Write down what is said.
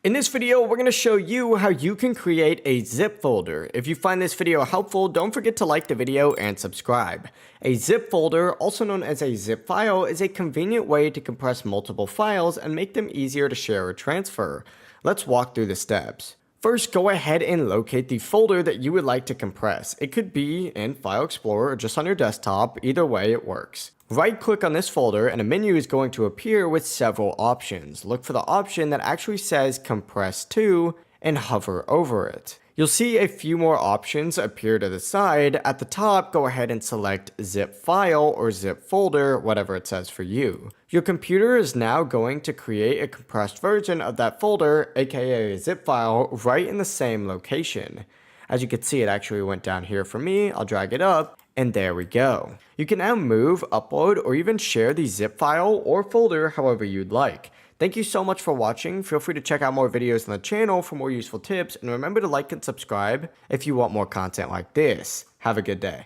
In this video, we're going to show you how you can create a zip folder. If you find this video helpful, don't forget to like the video and subscribe. A zip folder, also known as a zip file, is a convenient way to compress multiple files and make them easier to share or transfer. Let's walk through the steps. First, go ahead and locate the folder that you would like to compress. It could be in File Explorer or just on your desktop, either way it works. Right-click on this folder and a menu is going to appear with several options. Look for the option that actually says Compress To and hover over it. You'll see a few more options appear to the side. At the top, go ahead and select Zip File or Zip Folder, whatever it says for you. Your computer is now going to create a compressed version of that folder, aka a zip file, right in the same location. As you can see, it actually went down here for me. I'll drag it up. And there we go. You can now move, upload, or even share the zip file or folder however you'd like. Thank you so much for watching. Feel free to check out more videos on the channel for more useful tips, and remember to like and subscribe if you want more content like this. Have a good day.